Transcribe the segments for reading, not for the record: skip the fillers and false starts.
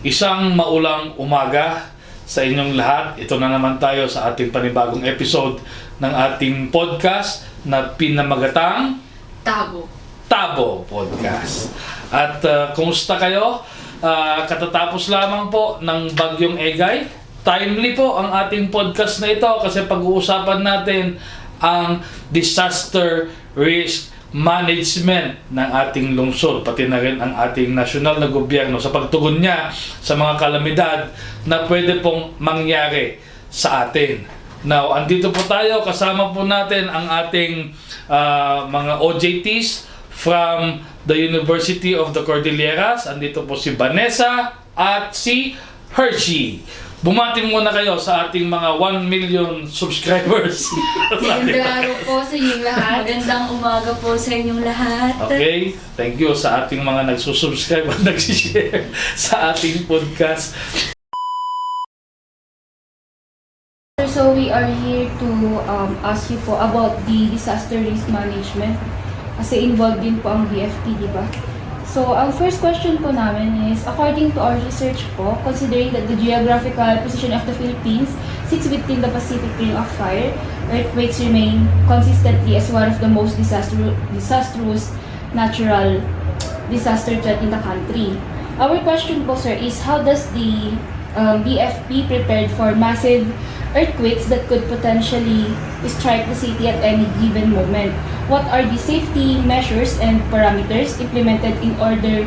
Isang maulang umaga sa inyong lahat. Ito na naman tayo sa ating panibagong episode ng ating podcast na pinamagatang Tabo Podcast. At kumusta kayo? Katatapos lamang po ng Bagyong Egay. Timely po ang ating podcast na ito kasi pag-uusapan natin ang disaster risk management ng ating lungsod, pati na rin ang ating nasyonal na gobyerno sa pagtugon niya sa mga kalamidad na pwede pong mangyari sa atin. Now, andito po tayo, kasama po natin ang ating mga OJTs from the University of the Cordilleras. Andito po si Vanessa at si Hershey. Bumati muna kayo sa ating mga 1 million subscribers. Magandang araw po sa inyong lahat. Magandang umaga po sa inyong lahat. Okay, thank you sa ating mga nagsusubscribe at nagsishare sa ating podcast. So we are here to ask you po about the disaster risk management. Kasi involved din po ang BFP, di ba? So, ang first question po namin is, according to our research po, considering that the geographical position of the Philippines sits within the Pacific Ring of Fire, earthquakes remain consistently as one of the most disastrous natural disaster threat in the country. Our question po, sir, is how does the BFP prepared for massive earthquakes that could potentially strike the city at any given moment? What are the safety measures and parameters implemented in order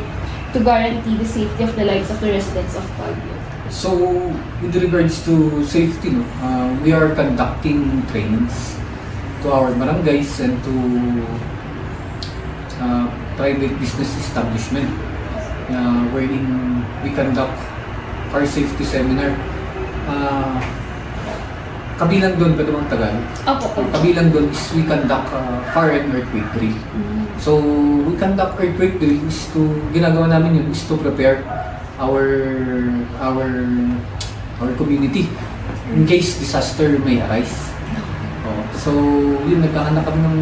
to guarantee the safety of the lives of the residents of Baguio? So, with regards to safety, we are conducting trainings to our barangays and to private business establishment wherein we conduct fire safety seminar. Kabilang doon, pwede mong tagal? Opo. Kabilang doon is we conduct fire and earthquake drill. So, we conduct earthquake drill is to, ginagawa namin yun is to prepare our community in case disaster may arise. So, yun, nagkakandak kami ng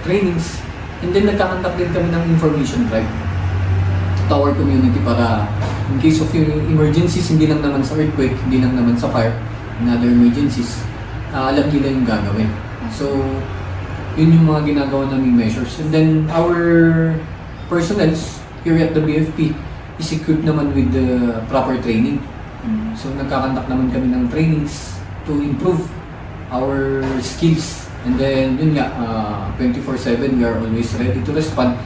trainings and then nagkakandak din kami ng information drive to our community para in case of emergencies, hindi lang naman sa earthquake, hindi lang naman sa fire, and other emergencies, alam nila yung gagawin. So, yun yung mga ginagawa naming measures. And then, our personnel here at the BFP is equipped naman with the proper training. So, nagkakandak naman kami ng trainings to improve our skills. And then, yun nga, 24/7, we are always ready to respond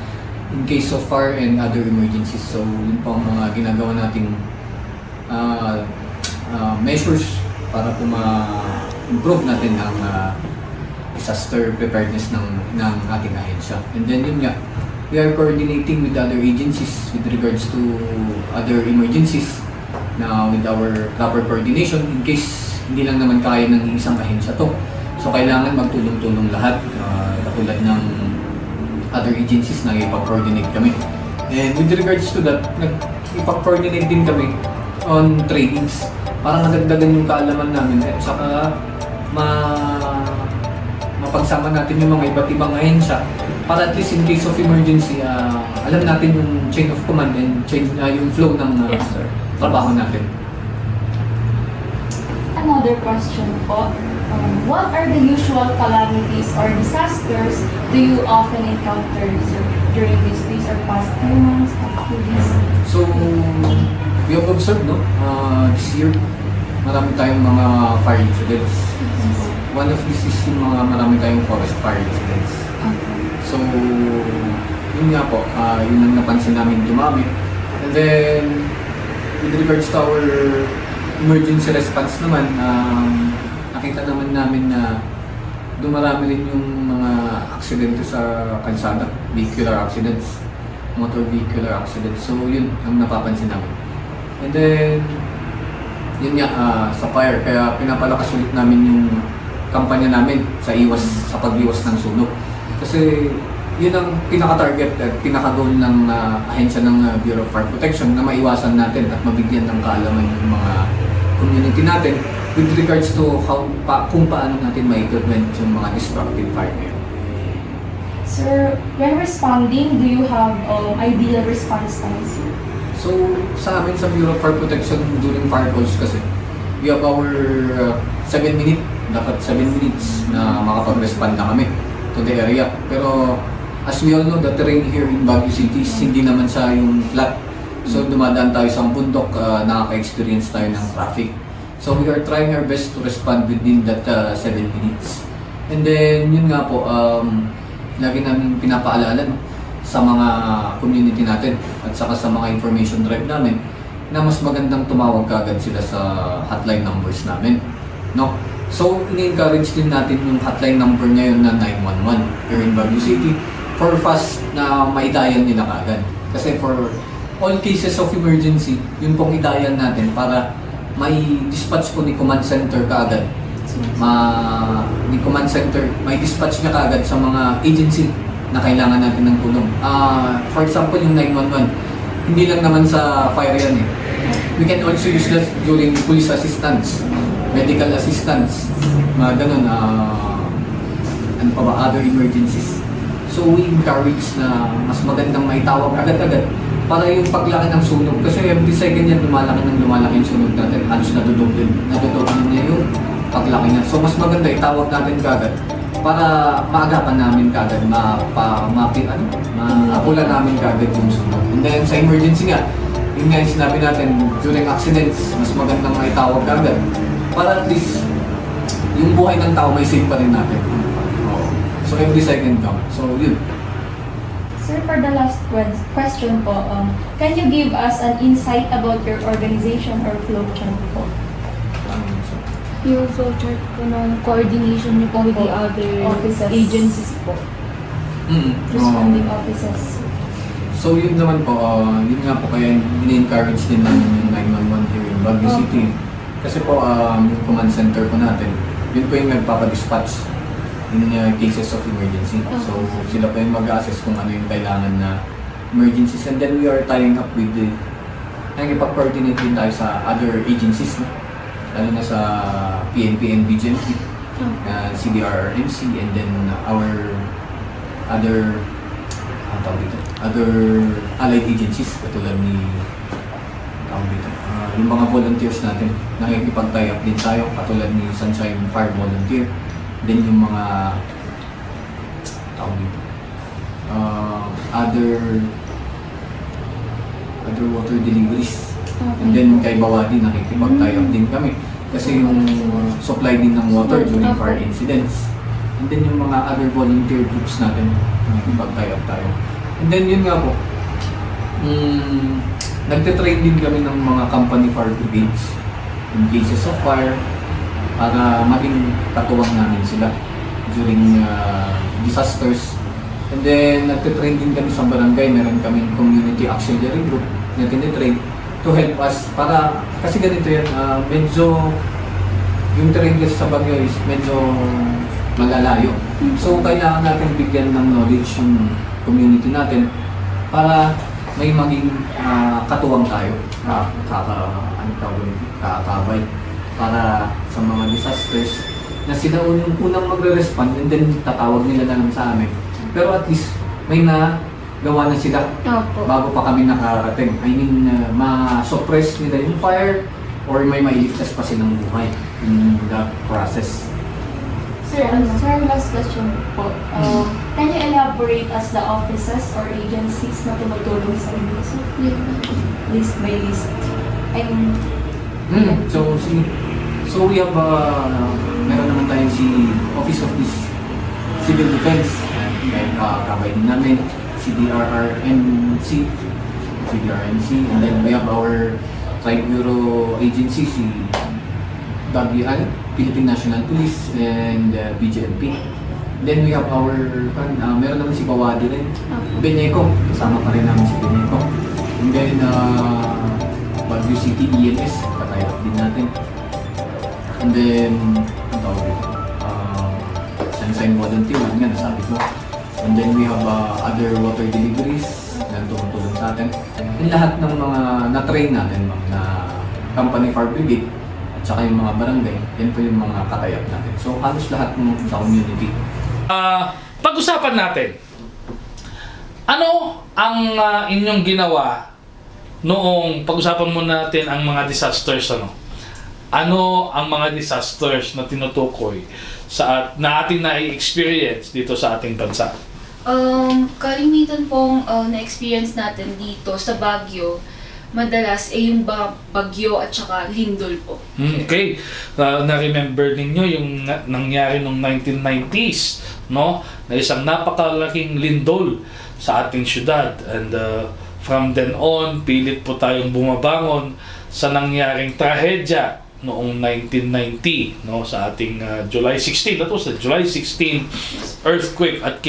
in case of fire and other emergencies. So, yun po ang mga ginagawa nating measures para po ma-improve natin ang disaster preparedness ng ating ahensya. And then yun nga, we are coordinating with other agencies with regards to other emergencies na with our proper coordination in case hindi lang naman kaya ng isang ahensya to. So kailangan magtulong-tulong lahat katulad ng other agencies na ipag-coordinate kami. And with regards to that, ipag-coordinate din kami on trainings para nadagdagan yung kaalaman namin at saka mapagsama natin yung mga iba't ibang ahensya para at least in case of emergency, alam natin yung chain of command and yung flow ng trabaho natin. Another question po, what are the usual calamities or disasters do you often encounter during these days or past few months, past few weeks? So, we have observed, this year, marami tayong mga fire incidents. One of these is yung marami tayong forest fire incidents. So, yun nga po, yun ang napansin namin dumami. And then, with regards to our emergency response naman, nakita naman namin na dumarami rin yung mga aksidente sa kalsada, vehicular accidents, motor vehicular accidents. So, yun ang napapansin namin. And then, yun nga, sa fire, kaya pinapalakas ulit namin yung kampanya namin sa pagliwas ng sunog. Kasi yun ang pinaka-target at pinaka-goal ng ahensya ng Bureau of Fire Protection na maiwasan natin at mabigyan ng kaalaman yung mga community natin with regards to kung paano natin ma-prevent yung mga destructive fire ngayon. Sir, when responding, do you have ideal response times? So, So, sa amin sa Bureau of Fire Protection during fire calls kasi, we have our 7 minutes, dapat 7 minutes na makapag-respond na kami to the area. Pero, as we all know, the terrain here in Baguio City, hindi naman siya yung flat. So, dumadaan tayo sa bundok, nakaka-experience tayo ng traffic. So, we are trying our best to respond within that 7 minutes. And then, yun nga po, lagi namin pinapaalala no, sa mga community natin at saka sa mga information drive namin na mas magandang tumawag kagad sila sa hotline numbers namin. No? So, ini-encourage din natin yung hotline number ngayon na 911 here in Baguio City for fast na maidayan nila kagad. Kasi for all cases of emergency, yun pong idayan natin para may dispatch po ni command center kaagad. Ni command center, may dispatch niya kaagad sa mga agency na kailangan natin ng tulong. For example, yung 911, hindi lang naman sa fire yan eh. We can also use that during police assistance, medical assistance, mga ganun, ano pa ba, other emergencies. So we encourage na mas magandang maitawag agad-agad para yung paglaki ng sunog. Kasi every second yan, lumalaki yung sunog natin. Halos nadudugin niya yung paglaki niya. So mas maganda itawag natin kagad para maagapan namin kagad, maapula namin kagad yung sunog. And then sa emergency nga, yun nga yung sinabi natin, during accidents, mas magandang maitawag kagad para at least yung buhay ng tao may save pa rin natin. So every second count. So yun. Sir, for the last question po, can you give us an insight about your organization or flowchart po? Yung flowchart po ng coordination niyo po with the other Offices. agencies po. Responding offices. So yun naman po, yun nga po kaya in-encourage din namin yung 911 here in Baguio City. Kasi po, yung command center po natin, yun po yung nagpapadispatch in cases of emergency. So sila po yung mag-assess kung ano yung kailangan na emergencies. And then we are tying up with the, nagipag-coordinate din tayo sa other agencies, no? Lalo na sa PNP and BGMP, CDRRMC, and then our other allied agencies katulad ni yung mga volunteers natin, nakikipag-tie up din tayo katulad ni Sunshine Fire Volunteer, then yung mga other water deliveries. And then kay Bawadi nakikipag-tie up din kami kasi yung supply din ng water during fire incidents. And then yung mga other volunteer groups natin nakikipag-tie up tayo. And then yun nga po, nagte-train din kami ng mga company fire brigades in cases of fire para maging katuwang namin sila during disasters. And then nagte-train din kami sa barangay, meron kaming community auxiliary group na tinitrain to help us para, kasi ganito yan, medyo yung terrain kasi sa Baguio is medyo malalayo. So kailangan natin bigyan ng knowledge yung community natin para may maging katuwang tayo, kakabay para sa mga disasters na sila unang magre-respond and then tatawag nila na lang sa amin. Pero at least may nagawa na sila bago pa kami nakarating. I mean, ma-suppress nila yung fire or may mailigtas pa silang buhay in that process. Sir, last question po. Can you elaborate as the offices or agencies na tumutulong sa inyo? List by list. So we have, meron naman tayong si Office of Civil Defense, kaya kakabay din namin, CDRRMC, and then we have our Tri-Bureau agency, si Philippine National Police, and BGMP. Then we have our, meron naman si Bawadi rin, Beneco, kasama pa rin namin si Beneco. And then, Baguio City EMS, katayap din natin. And then, ang tawag dito, Sunshine Volunteer, yun nga, nasabi ko. And then we have other water deliveries na tumutulong sa atin. Yung lahat ng mga na-train natin, na company fire brigade, at saka yung mga barangay, yan po yung mga katayap natin. So, halos lahat ng sa community. Pag-usapan natin, ano ang inyong ginawa noong pag-usapan muna natin ang mga disasters, ano ang mga disasters na tinutukoy na ating na-experience dito sa ating bansa? Kalimitan pong na-experience natin dito sa Baguio, madalas yung bagyo at saka lindol po. Okay. Na-remember ninyo yung nangyari noong 1990s, no? Na isang napakalaking lindol sa ating syudad. And from then on, pilit po tayong bumabangon sa nangyaring trahedya noong 1990, no? Sa ating July 16. That was the July 16 earthquake at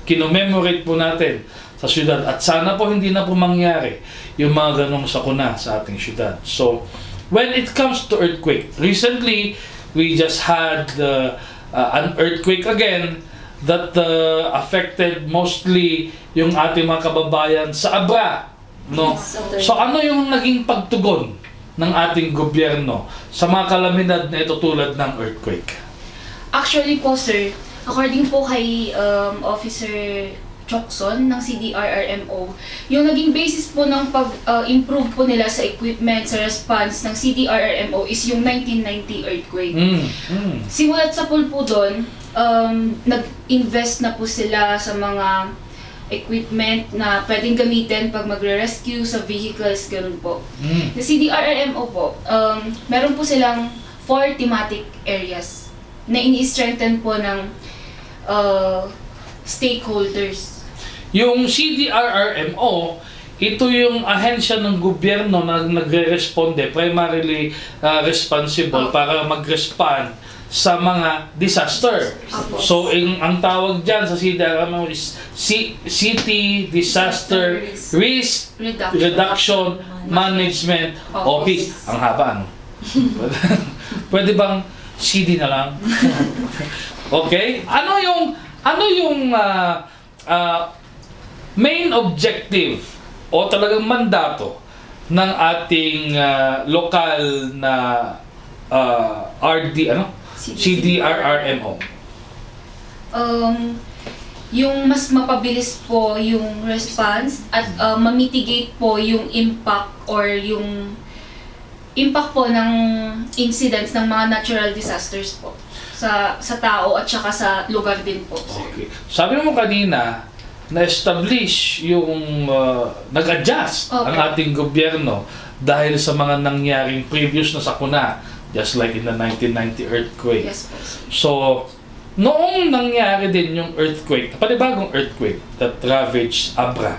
kinomemorate po natin sa syudad. At sana po hindi na po mangyari yung mga ganong sakuna sa ating syudad. So, when it comes to earthquake, recently, we just had an earthquake again that affected mostly yung ating mga kababayan sa Abra, no? So, ano yung naging pagtugon ng ating gobyerno sa mga kalamidad na ito tulad ng earthquake? Actually po, sir, according po kay Officer Chokson ng CDRRMO, yung naging basis po ng pag-improve po nila sa equipment, sa response ng CDRRMO is yung 1990 earthquake. Simulat sa pool po doon, nag-invest na po sila sa mga equipment na pwedeng gamitin pag magre-rescue sa vehicles, ganun po. Sa CDRRMO po, meron po silang 4 thematic areas na ini-strengthen po ng stakeholders. Yung CDRRMO, ito yung ahensya ng gobyerno na nagre-responde, primarily responsible para mag-respond sa mga disaster. So, ang tawag dyan sa CDRRMO is City Disaster Risk Reduction Management Office. Ang haba, no? Pwede bang CD na lang? Okay? Ano yung main objective o talagang mandato ng ating lokal na CDRRMO? Yung mas mapabilis po yung response at mamitigate po yung impact or yung impact po ng incidents ng mga natural disasters po sa tao at saka sa lugar din po. Okay. Sabi mo kanina, na-establish yung nag-adjust ang ating gobyerno dahil sa mga nangyaring previous na sakuna, just like in the 1990 earthquake. Yes po. So, noong nangyari din yung earthquake, panibagong earthquake that ravaged Abra,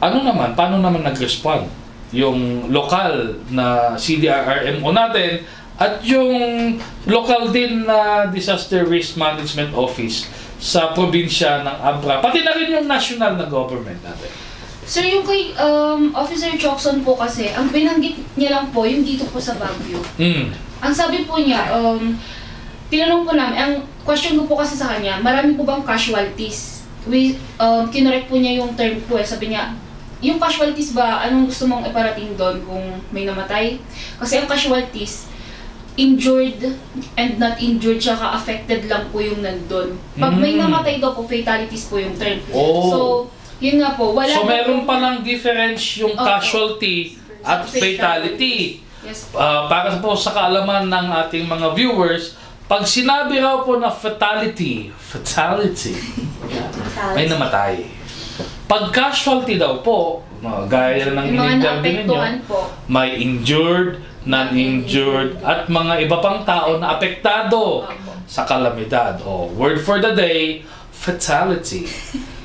paano naman nag-respond yung lokal na CDRRMO natin at yung local din na Disaster Risk Management Office sa probinsya ng Abra, pati na rin yung national na government natin? Sir, yung kay Officer Chokson po kasi, ang binanggit niya lang po yung dito po sa Baguio. Ang sabi po niya, tinanong po namin, ang question ko po kasi sa kanya, marami po bang casualties? Kinorek po niya yung term po sabi niya, yung casualties ba, anong gusto mong iparating doon kung may namatay? Kasi ang casualties, injured and not injured, tsaka affected lang po yung nandun. Pag may namatay daw po, fatalities po yung term. So, yun nga po, wala. So, meron palang difference yung casualty at fatality. Yes po. Para po sa kaalaman ng ating mga viewers, pag sinabi raw po na fatality, may namatay. Pag casualty daw po, gaya ng in-interview ninyo, may injured, non-injured, at mga iba pang tao na apektado sa kalamidad. Word for the day, fatality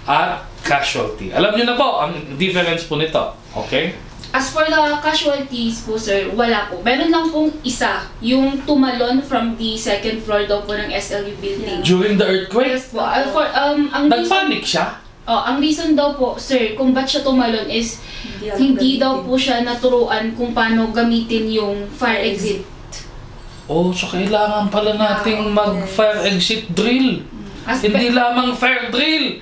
at casualty. Alam niyo na po ang difference po nito. Okay? As for the casualties po, sir, wala po. Meron lang pong isa, yung tumalon from the second floor daw po ng SLU building. During the earthquake? Yes po. Ang Nagpanic siya? ang reason daw po, sir, kung ba't siya tumalon is hindi daw po siya naturuan kung paano gamitin yung fire exit. So kailangan pala nating mag-fire exit drill. Hindi lamang fire drill.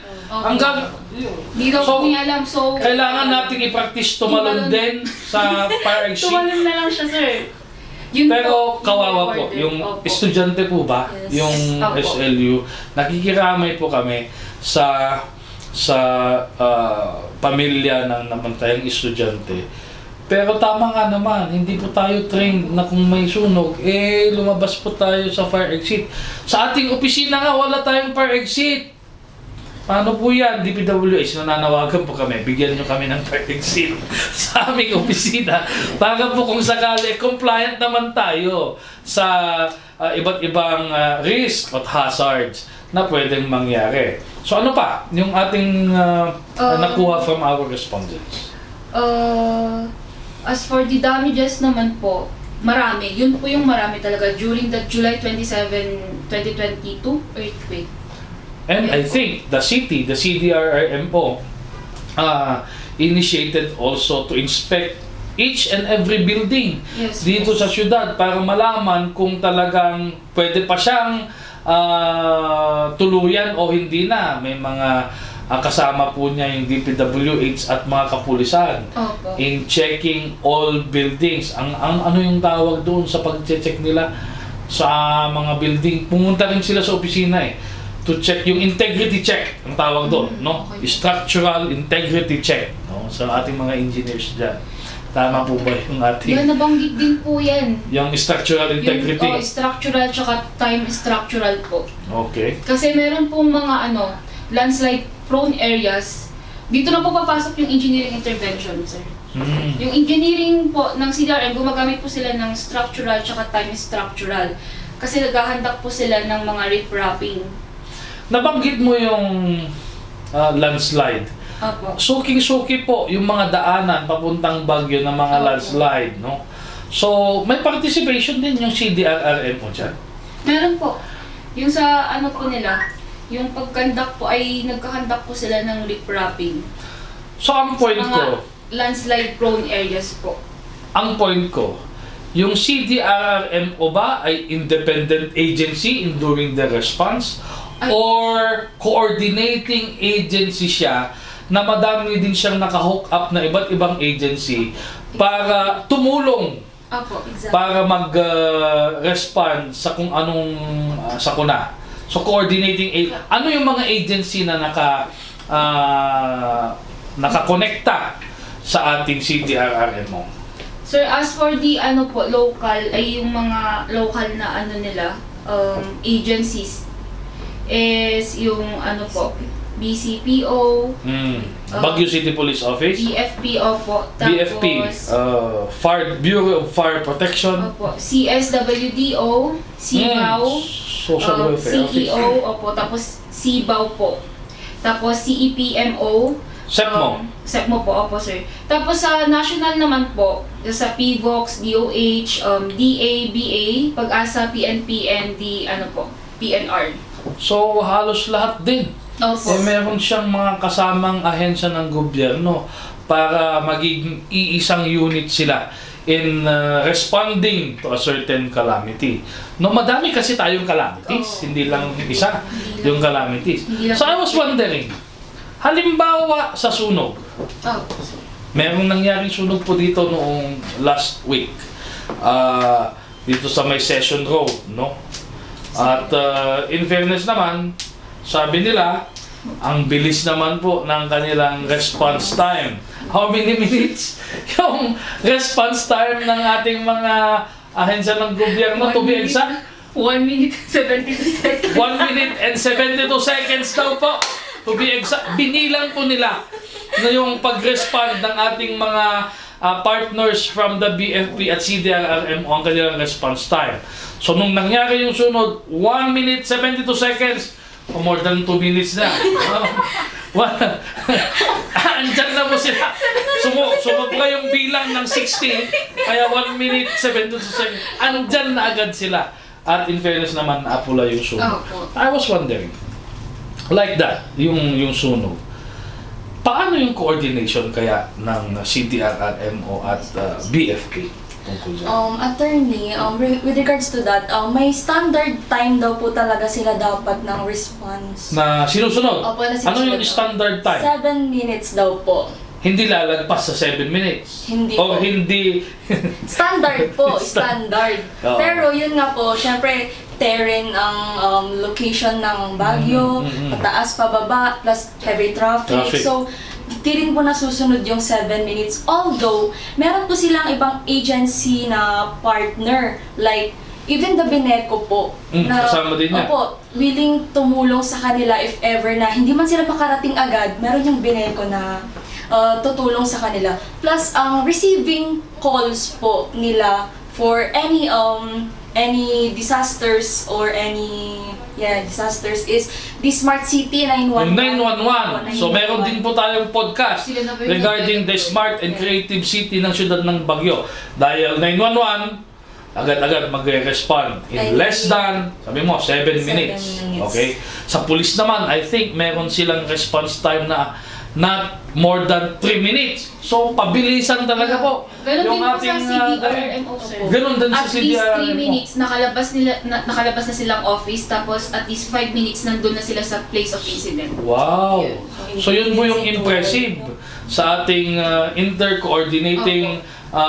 Hindi daw po niya alam. So, kailangan nating i-practice tumalon din sa fire exit. Tumalon na lang siya, sir. Yun Pero po, kawawa po, yung estudyante po ba, yung SLU, nakikiramay po kami sa pamilya ng namatayang estudyante Pero tama nga naman, hindi po tayo trained na kung may sunog, lumabas po tayo sa fire exit. Sa ating opisina nga, wala tayong fire exit. Paano po yan? DPWH, nananawagan po kami, bigyan nyo kami ng fire exit sa aming opisina. Para po kung sakali, compliant naman tayo sa iba't ibang risk at hazards na pwedeng mangyari. So ano pa yung ating nakuha from our respondents? As for the damages naman po, marami. Yun po yung marami talaga during the July 27, 2022 earthquake. And I think the city, the CDRRMO, initiated also to inspect each and every building dito sa syudad para malaman kung talagang pwede pa siyang tuluyan o hindi na. May mga kasama po niya yung DPWH at mga kapulisan in checking all buildings. Ang ano yung tawag doon sa pag-check nila sa mga building? Pumunta rin sila sa opisina to check yung integrity check ang tawag doon, no? Structural integrity check, no? Sa ating mga engineers diyan. Tama po ba yung ating... Yan, nabanggit din po yan. Yung structural integrity? Yung structural tsaka time structural po. Okay. Kasi meron pong mga landslide prone areas, dito na po papasok yung engineering intervention, sir. Yung engineering po ng CDRM, gumagamit po sila ng structural tsaka time structural. Kasi naghahandak po sila ng mga riprapping. Nabanggit mo yung landslide. Opo. Suking-suki po yung mga daanan papuntang Baguio ng mga landslide, no? So, may participation din yung CDRRM mo dyan? Meron po. Yung sa po nila, yung pagkandak po ay nagkakandak po sila ng riprapping. So, ang point ko, landslide prone areas po. ang point ko, yung CDRRMO ba ay independent agency in doing the response or coordinating agency siya na madami din siyang naka-hook up na iba't ibang agency para tumulong Exactly. para mag-respond sa kung anong sakuna. So coordinating ano yung mga agency na nakakonekta sa ating CDRRMO? Sir, as for the local, ay yung mga local na nila, agencies is yung BCPO, Baguio City Police Office, BFPO po, tapos BFP, Bureau of Fire Protection, CSWDO, CBAO, Social Welfare Office, CEO, tapos CBAO po. Tapos CEPMO, SEPMO po, sir. Tapos sa national naman po, sa PVOX, DOH, DA, BA, Pag-asa, PNP, and PNR. So halos lahat din. Meron siyang mga kasamang ahensya ng gobyerno para maging iisang unit sila in responding to a certain calamity. No, madami kasi tayong calamities, hindi lang isa yung calamities. So I was wondering, halimbawa sa sunog, merong nangyaring sunog po dito noong last week, dito sa may Session Road, no? At in fairness naman, sabi nila, ang bilis naman po ng kanilang response time. How many minutes yung response time ng ating mga ahensya ng gobyerno? To be exact, 1 minute 72 seconds. 1 minute and 72 seconds daw po. To be exact, binilang po nila na yung pag-respond ng ating mga partners from the BFP at CDRRMO ang kanilang response time. So nung nangyari yung sunod, 1 minute 72 seconds, o more than 2 minutes na. Andyan na po sila. Sumubra yung bilang ng 60, kaya 1 minute 72 seconds. Andyan na agad sila. At in fairness naman, apula yung sunog. I was wondering, like that, yung sunog. Paano yung coordination kaya ng CDRRMO at BFP? Attorney, with regards to that, may standard time daw po talaga sila dapat ng response. Na sinusunod? Opo, na sinusunod. Ano yung standard time? 7 minutes daw po. Hindi lalagpas sa 7 minutes? Hindi o po. hindi? Standard po, standard. Oo. Pero yun nga po, syempre, terrain ang location ng Baguio, pataas pababa, plus heavy traffic. So, di rin po nasusunod yung 7 minutes. Although, meron po silang ibang agency na partner. Like, even the Beneco po. Kasama din niya. Opo, willing tumulong sa kanila if ever na hindi man sila makarating agad, meron yung Beneco na tutulong sa kanila. Plus, ang receiving calls po nila for any disasters or any disasters is the Smart City 911. 911. So meron din po tayong podcast Sila na ba yung regarding the smart and creative city ng siyudad ng Baguio. Dahil 911, agad-agad magre-respond in less than, sabi mo, 7 minutes. Okay? Sa police naman, I think meron silang response time na not more than 3 minutes. So, pabilisan talaga po. Ganun din po sa CDRMO, sir. Ganun din sa At least 3 CDRMO. minutes, nakalabas na silang office, tapos at least 5 minutes nandun na sila sa place of incident. Wow! Yeah. So yun po yung impressive sa ating inter-coordinating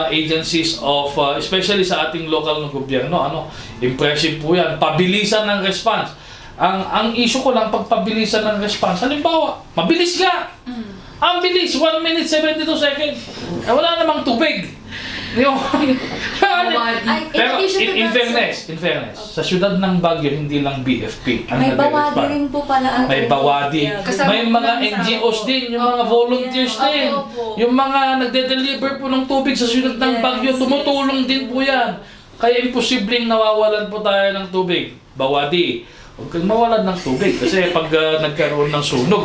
agencies of, especially sa ating local na gobyerno. Impressive po yan. Pabilisan ng response. Ang issue ko lang, pagpabilisan ng response, halimbawa, mabilis nga! Ang bilis, 1 minute 72 seconds. Wala namang tubig. Yung, pero in fairness, sa syudad ng Baguio, hindi lang BFP ang May bawadi nagre-respond. rin po pala ang May bawadi. Kasama May po mga namin sa- NGOs din, yung mga volunteers Yeah. din. Opo. Yung mga nagde-deliver po ng tubig sa syudad ng Yes. Baguio, tumutulong din po yan. Kaya imposibleng nawawalan po tayo ng tubig. Bawadi, huwag kang mawalan ng tubig. Kasi pag nagkaroon ng sunog,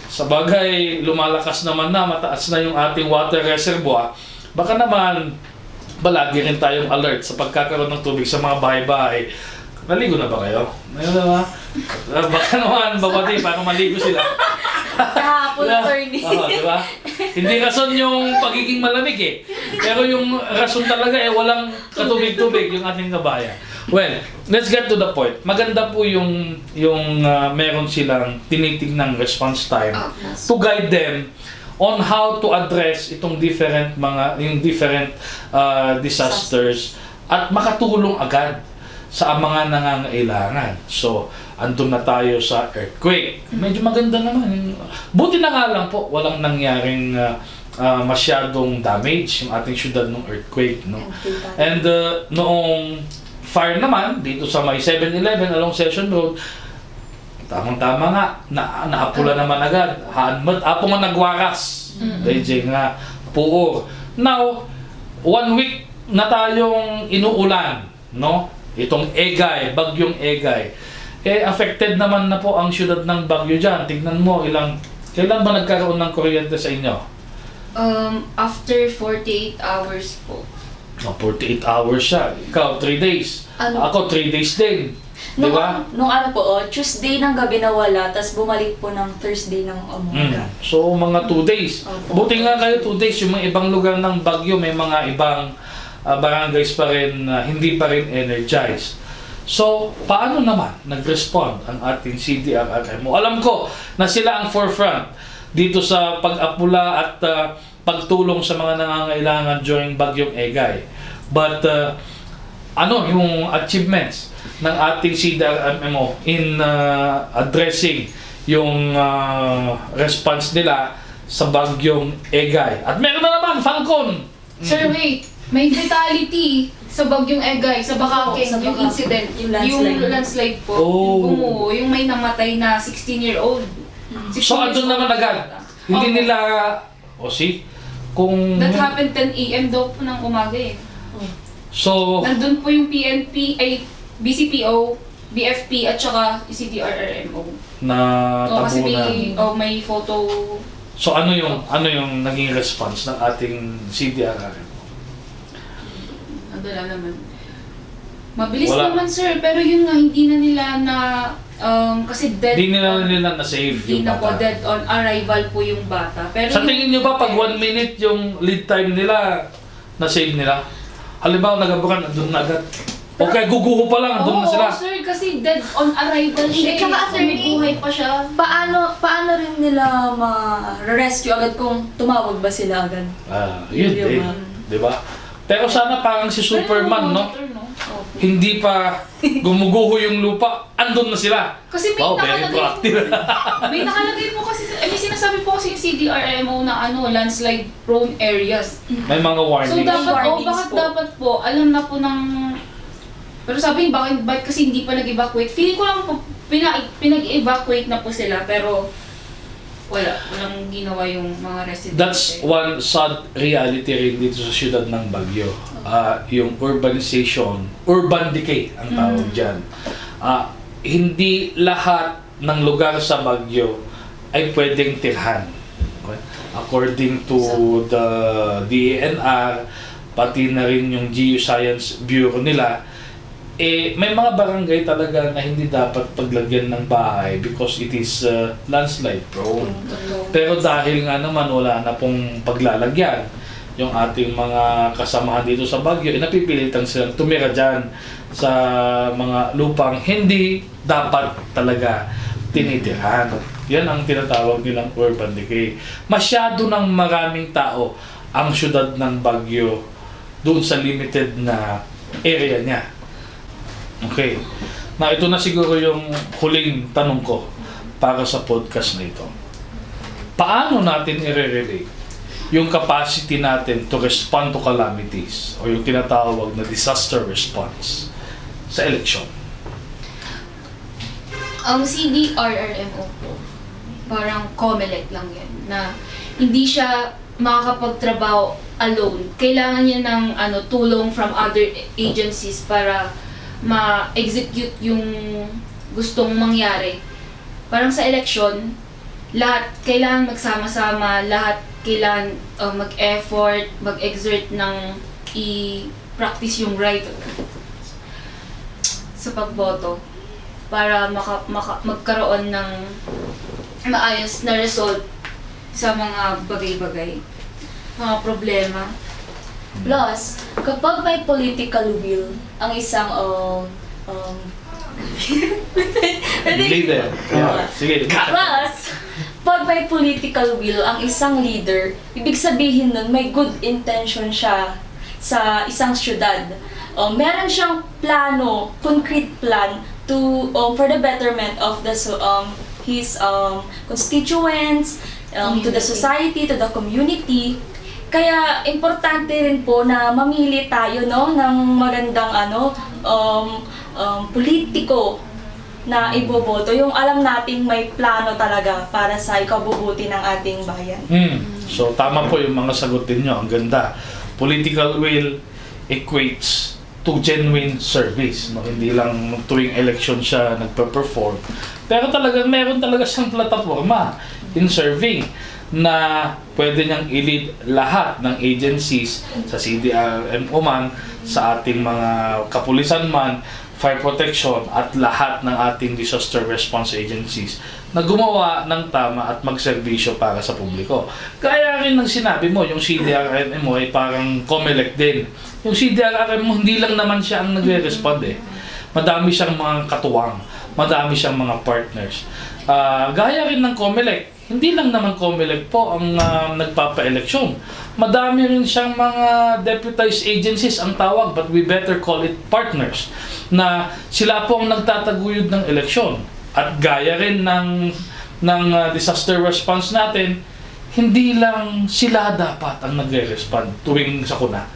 sa bagay, lumalakas naman na, mataas na yung ating water reservoir. Baka naman, balagi rin tayong alert sa pagkakaroon ng tubig sa mga bahay-bahay. Naligo na ba kayo? Ayun na ba? Baka naman, bawati, paano maligo sila? kahapon, attorney. Oo, di ba? Hindi rason yung pagiging malamig eh. Pero yung rason talaga walang katubig-tubig yung ating kabayan. Well, let's get to the point. Maganda po yung meron silang tinitignang response time to guide them on how to address itong different disasters at makatulong agad sa mga nangangailangan. So, andun na tayo sa earthquake. Medyo maganda naman. Buti na nga lang po, walang nangyaring masyadong damage yung ating syudad ng earthquake. No? And noong fire naman, dito sa may 7-Eleven along Session Road, tamang-tama nga, naapula naman agad. Apo nga nagwaras. DJ nga, puor. Now, 1 week na tayong inuulan, no? Itong Egay, bagyong Egay. Affected naman na po ang syudad ng Baguio dyan. Tignan mo, kailan ba nagkaroon ng kuryente sa inyo? After 48 hours po. 48 hours siya. Ikaw, 3 days. Ano? Ako, 3 days din. Di ba? Nung Tuesday ng gabi nawala, tapos bumalik po ng Thursday ng umaga. So, mga 2 days. Opo. Buti nga kayo 2 days. Yung mga ibang lugar ng Baguio, may mga ibang barangays pa rin hindi pa rin energized. So, paano naman nag-respond ang ating CDRRMO? Alam ko na sila ang forefront dito sa pag-apula at pagtulong sa mga nangangailangan during Bagyong Egay. But, yung achievements ng ating CDRRMO in addressing yung response nila sa Bagyong Egay? At meron na naman, Falcon! Sir, wait. May fatality sa Bagyong Egay, sa Bacakeng, Sa yung Bacakeng. incident. Yung landslide. Landslide po. Oh. Yung bumuo, yung may namatay na 16-year-old. So, andun naman agad. Hindi nila, kung... That happened 10 a.m. daw po ng umaga eh. So, Nandun po yung PNP, BCPO, BFP, at saka CDRRMO. na Kasi tabunan. may photo. So, ano yung naging response ng ating CDRRMO? Wala naman. Mabilis Wala. naman sir, pero yun nga, hindi na nila na, kasi dead. Hindi nila na-save Hindi yung na po, bata. dead on arrival po yung bata. Pero Sa tingin nyo ba, pag 1 minute yung lead time nila, na-save nila? Halimbawa, nagabukan, andun na agad. Okay, guguho pa lang, andun na sila. Oo, sir, kasi dead on arrival siya. Tsaka, So, may attorney, buhay pa siya. Paano rin nila ma-rescue agad kung tumawag ba sila agad? Yun Yun din. naman. Di ba? Pero sana parang si Superman, no? Pero, hindi pa gumuguho yung lupa, andun na sila. Kasi may Wow, very nakalagay proactive. may nakalagay po kasi, may sinasabi po kasi yung CDRMO na landslide prone areas. May mga So warnings. dapat, Warnings bakit po. dapat po, alam na po ng... Pero sabi niyo, bakit kasi hindi pa nag-evacuate? Feeling ko lang po, pinag-evacuate na po sila, pero walang ginawa yung mga residents. That's one sad reality rin dito sa siyudad ng Baguio. Yung urbanization, urban decay ang tawag dyan. Hindi lahat ng lugar sa Baguio ay pwedeng tirhan. Okay? According to the DENR, pati na rin yung Geoscience Bureau nila, may mga barangay talaga na hindi dapat paglagyan ng bahay because it is landslide prone. Pero dahil nga naman wala na pong paglalagyan, yung ating mga kasamahan dito sa Baguio, napipilitan silang tumira dyan sa mga lupang hindi dapat talaga tinitirhan. Yan ang tinatawag nilang urban decay. Masyado ng maraming tao ang syudad ng Baguio doon sa limited na area niya. Okay. Na ito na siguro yung huling tanong ko para sa podcast na ito. Paano natin i-relate yung capacity natin to respond to calamities o yung tinatawag na disaster response sa eleksyon? Ang CDRRMO po, parang COMELEC lang yan, na hindi siya makakapagtrabaho alone. Kailangan niya ng tulong from other agencies para ma-execute yung gustong mangyari. Parang sa election, lahat kailangan magsama-sama, lahat kailangan mag-effort, mag-exert ng i-practice yung right sa pagboto para magkaroon ng maayos na result sa mga bagay-bagay, mga problema. Plus, kapag may political will, ang isang Leader. Yeah. Sige. Plus, pag may political will ang isang leader, ibig sabihin nun may good intention siya sa isang syudad. Meron siyang plano, concrete plan to for the betterment of the his constituents, to the society, to the community. Kaya importante rin po na mamili tayo ng magandang politiko na iboboto, yung alam nating may plano talaga para sa ikabubuti ng ating bayan. So tama po yung mga sagutin nyo. Ang ganda. Political will equates to genuine service. No? Hindi lang tuwing election siya nagpe-perform. Pero talagang meron talaga siyang plataforma in serving na pwede niyang i-lead lahat ng agencies sa CDRMO man, sa ating mga kapulisan man, fire protection at lahat ng ating disaster response agencies na gumawa ng tama at magserbisyo para sa publiko. Kaya rin ng sinabi mo, yung CDRMO ay parang COMELEC din. Yung CDRMO hindi lang naman siya ang nagre-respond Madami siyang mga katuwang, madami siyang mga partners. Gaya rin ng COMELEC, hindi lang naman COMELEC po ang nagpapa-eleksyon. Madami rin siyang mga deputized agencies ang tawag, but we better call it partners, na sila po ang nagtataguyod ng eleksyon. At gaya rin ng disaster response natin, hindi lang sila dapat ang nagre-respond tuwing sakuna.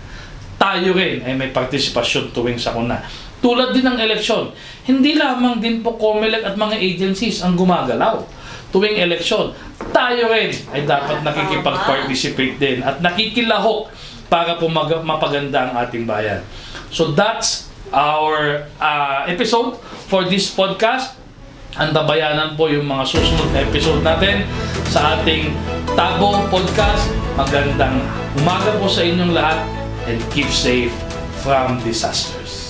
Tayo rin ay may partisipasyon tuwing sakuna. Tulad din ng eleksyon, hindi lamang din po COMELEC at mga agencies ang gumagalaw tuwing eleksyon. Tayo rin ay dapat nakikipag-participate din at nakikilahok para po mapaganda ang ating bayan. So that's our episode for this podcast. Antabayanan po yung mga susunod na episode natin sa ating Tabo Podcast. Magandang umaga po sa inyong lahat and keep safe from disasters.